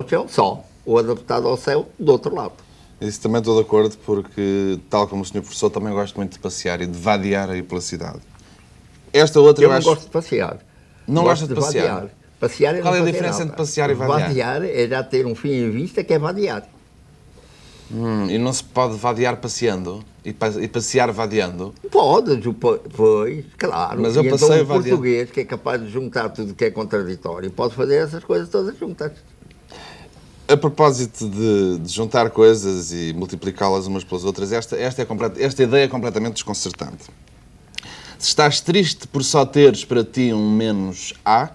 chão, só, ou adaptado ao céu, do outro lado. Isso também estou de acordo, porque, tal como o Sr. Professor, também gosto muito de passear e de vadiar aí pela cidade. Esta outra Eu não gosto de passear. Não gosto gosta de passear? Vadiar. Passear é Qual é a não fazer diferença nada. entre passear e vadiar? Vadiar é já ter um fim em vista, que é vadiar. E não se pode vadiar passeando? E passear vadiando? Pode, pois, claro. Mas eu e passeio então o vadiando. português, que é capaz de juntar tudo que é contraditório, pode fazer essas coisas todas juntas. A propósito de juntar coisas e multiplicá-las umas pelas outras, esta ideia é completamente desconcertante. Se estás triste por só teres para ti um menos A,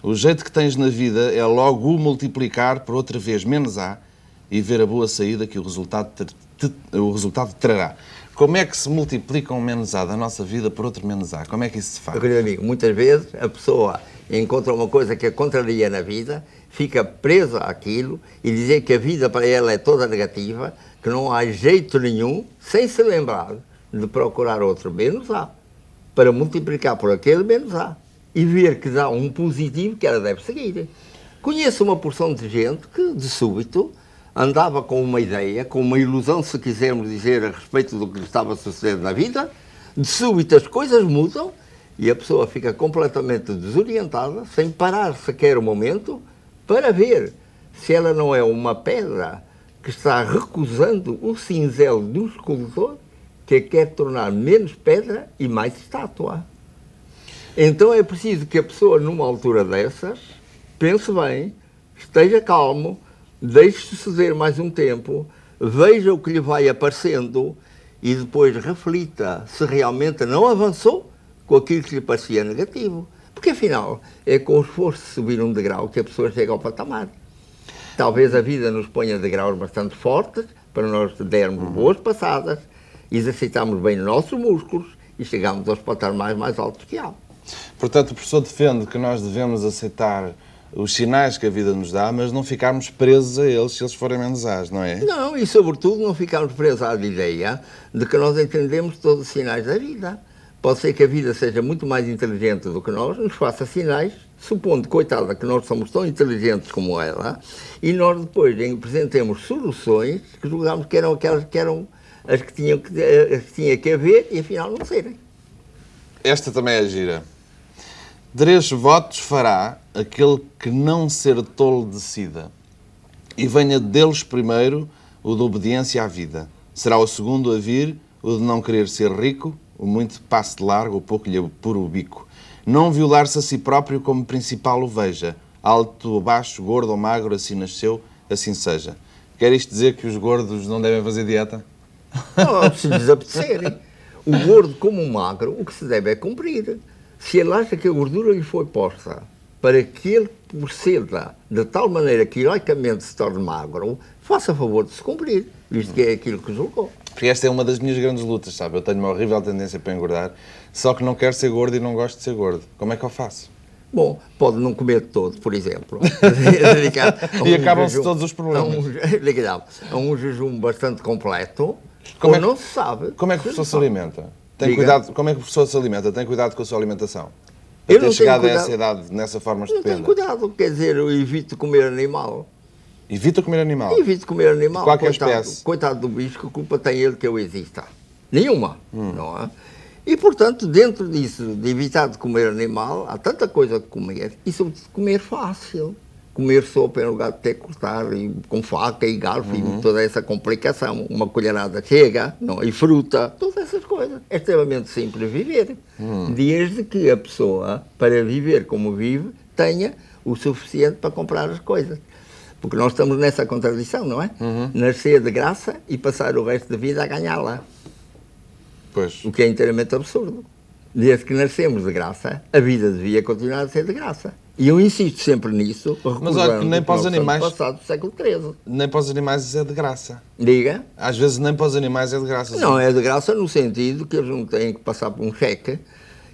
o jeito que tens na vida é logo o multiplicar por outra vez menos A e ver a boa saída que o resultado trará. Como é que se multiplica um menos A da nossa vida por outro menos A? Como é que isso se faz? Meu querido amigo, muitas vezes a pessoa encontra uma coisa que a contraria na vida, fica presa àquilo e dizer que a vida para ela é toda negativa, que não há jeito nenhum, sem se lembrar de procurar outro menos A, para multiplicar por aquele menos A e ver que dá um positivo que ela deve seguir. Conheço uma porção de gente que, de súbito, andava com uma ideia, com uma ilusão, se quisermos dizer, a respeito do que lhe estava a suceder na vida, de súbito as coisas mudam e a pessoa fica completamente desorientada, sem parar sequer um momento, para ver se ela não é uma pedra que está recusando o cinzel do escultor, que a quer tornar menos pedra e mais estátua. Então é preciso que a pessoa, numa altura dessas, pense bem, esteja calmo, deixe suceder mais um tempo, veja o que lhe vai aparecendo e depois reflita se realmente não avançou com aquilo que lhe parecia negativo. Porque, afinal, é com o esforço de subir um degrau que a pessoa chega ao patamar. Talvez a vida nos ponha degraus bastante fortes para nós dermos boas passadas, exercitarmos bem os nossos músculos e chegarmos aos patamares mais altos que há. Portanto, o professor defende que nós devemos aceitar os sinais que a vida nos dá, mas não ficarmos presos a eles se eles forem menos As, não é? Não, e sobretudo não ficarmos presos à ideia de que nós entendemos todos os sinais da vida. Pode ser que a vida seja muito mais inteligente do que nós, nos faça sinais, supondo, coitada, que nós somos tão inteligentes como ela, e nós depois apresentemos soluções que julgamos que eram aquelas que eram as que tinha que haver e afinal não serem. Esta também é gira. 3 votos fará aquele que não ser tolo decida, e venha deles primeiro o de obediência à vida. Será o segundo a vir o de não querer ser rico, o muito passe de largo, o pouco lhe apura o bico. Não violar-se a si próprio como principal o veja, alto ou baixo, gordo ou magro, assim nasceu, assim seja. Quer isto dizer que os gordos não devem fazer dieta? Não, se lhes apetecerem. O gordo como o magro, o que se deve é cumprir. Se ele acha que a gordura lhe foi posta para que ele proceda de tal maneira que heroicamente se torne magro, faça favor de se cumprir, visto que é aquilo que julgou. Porque esta é uma das minhas grandes lutas, sabe? Eu tenho uma horrível tendência para engordar, só que não quero ser gordo e não gosto de ser gordo. Como é que eu faço? Bom, pode não comer todo, por exemplo. E acabam-se todos os problemas. A um jejum bastante completo, Como ou é que- não se sabe. Como é que o professor se alimenta? Tem Diga. cuidado, como é que o professor se alimenta? Tem cuidado com a sua alimentação? Para Eu ter não tenho chegado a cuidado. essa idade nessa forma Não tenho estupenda. cuidado, quer dizer, eu evito comer animal. Evita comer animal. Evito comer animal. De qualquer coitado, espécie. Coitado do bicho, que culpa tem ele que eu exista? Nenhuma, não é? E, portanto, dentro disso, de evitar de comer animal, há tanta coisa que comer, e sobretudo comer fácil. Comer sopa em lugar de ter que cortar e, com faca e garfo e toda essa complicação. Uma colherada chega, não? E fruta, todas essas coisas. É extremamente simples viver. Desde que a pessoa, para viver como vive, tenha o suficiente para comprar as coisas. Porque nós estamos nessa contradição, não é? Nascer de graça e passar o resto da vida a ganhá-la. Pois. O que é inteiramente absurdo. Desde que nascemos de graça, a vida devia continuar a ser de graça. E eu insisto sempre nisso, Mas olha que nem para os animais- passado do século XIII. Nem para os animais é de graça. Diga? Às vezes nem para os animais é de graça. Não, é de graça no sentido que eles não têm que passar por um cheque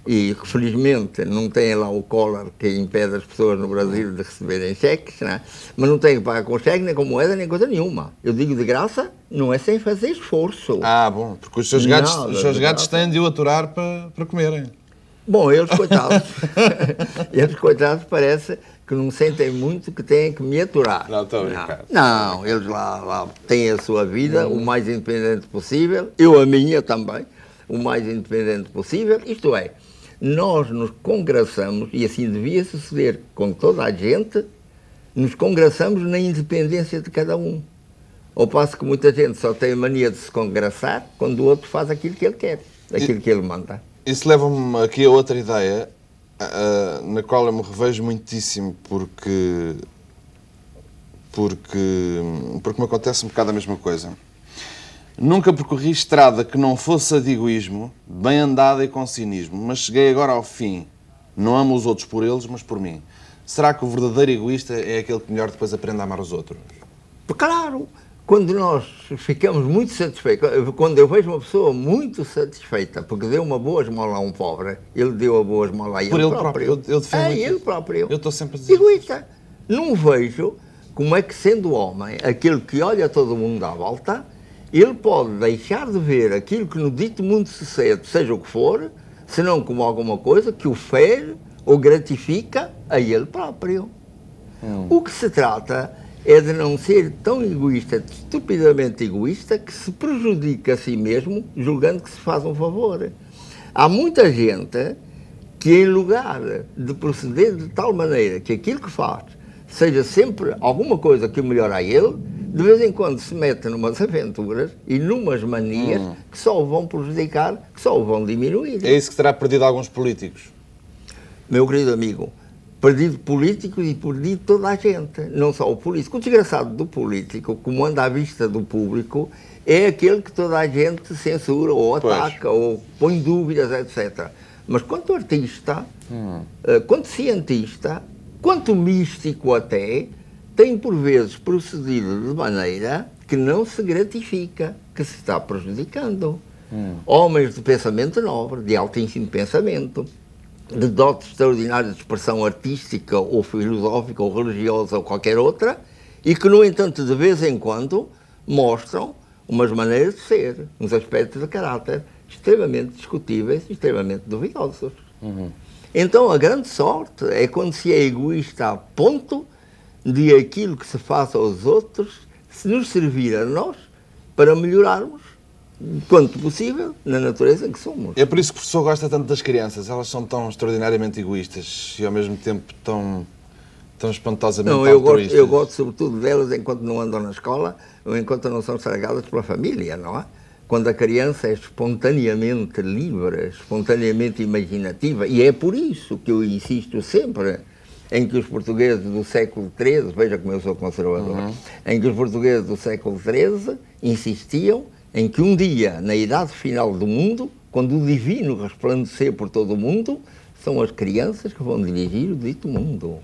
e que, felizmente, não têm lá o collar que impede as pessoas no Brasil de receberem cheques, não é? Mas não têm que pagar com cheque, nem com moeda, nem coisa nenhuma. Eu digo de graça, não é sem fazer esforço. Ah, bom, porque os seus Nada gatos, de graça. têm de o aturar para comerem. Bom, eles coitados, eles coitados parece que não sentem muito que têm que me aturar. Não, estou a brincar. Não, eles lá têm a sua vida o mais independente possível, eu a minha também, o mais independente possível, isto é, nós nos congraçamos, e assim devia suceder com toda a gente, nos congraçamos na independência de cada um. Ao passo que muita gente só tem a mania de se congraçar quando o outro faz aquilo que ele quer, aquilo que ele manda. Isso leva-me aqui a outra ideia, na qual eu me revejo muitíssimo, porque me acontece um bocado a mesma coisa. Nunca percorri estrada que não fosse a de egoísmo, bem andada e com cinismo, mas cheguei agora ao fim. Não amo os outros por eles, mas por mim. Será que o verdadeiro egoísta é aquele que melhor depois aprende a amar os outros? Claro! Quando nós ficamos muito satisfeitos, quando eu vejo uma pessoa muito satisfeita porque deu uma boa esmola a um pobre, ele deu a boa esmola a ele Por ele próprio. Eu defendo É muito ele isso. próprio. Eu estou sempre a dizer Egoísta. Não vejo como é que, sendo homem, aquele que olha todo mundo à volta, ele pode deixar de ver aquilo que no dito mundo sucede, seja o que for, senão como alguma coisa que o fere ou gratifica a ele próprio. O que se trata é de não ser tão egoísta, estupidamente egoísta, que se prejudica a si mesmo, julgando que se faz um favor. Há muita gente que, em lugar de proceder de tal maneira que aquilo que faz seja sempre alguma coisa que o melhora a ele, de vez em quando se mete numas aventuras e numas manias que só o vão prejudicar, que só o vão diminuir. É isso que terá perdido alguns políticos. Meu querido amigo, perdido políticos e perdido toda a gente, não só o político. O desgraçado do político, como anda à vista do público, é aquele que toda a gente censura ou ataca ou põe dúvidas, etc. Mas quanto artista, quanto cientista, quanto místico até, tem por vezes procedido de maneira que não se gratifica, que se está prejudicando. Homens de pensamento nobre, de altíssimo pensamento, de dotes extraordinários de expressão artística ou filosófica ou religiosa ou qualquer outra, e que, no entanto, de vez em quando, mostram umas maneiras de ser, uns aspectos de caráter extremamente discutíveis e extremamente duvidosos. Então, a grande sorte é quando se é egoísta a ponto de aquilo que se faz aos outros se nos servir a nós para melhorarmos, quanto possível, na natureza que somos. É por isso que o professor gosta tanto das crianças. Elas são tão extraordinariamente egoístas e, ao mesmo tempo, tão espantosamente altruístas. Eu gosto sobretudo delas enquanto não andam na escola ou enquanto não são estragadas pela família, não é? Quando a criança é espontaneamente livre, espontaneamente imaginativa, e é por isso que eu insisto sempre em que os portugueses do século XIII, veja como eu sou conservador, em que os portugueses do século XIII insistiam em que um dia, na idade final do mundo, quando o divino resplandecer por todo o mundo, são as crianças que vão dirigir o dito mundo.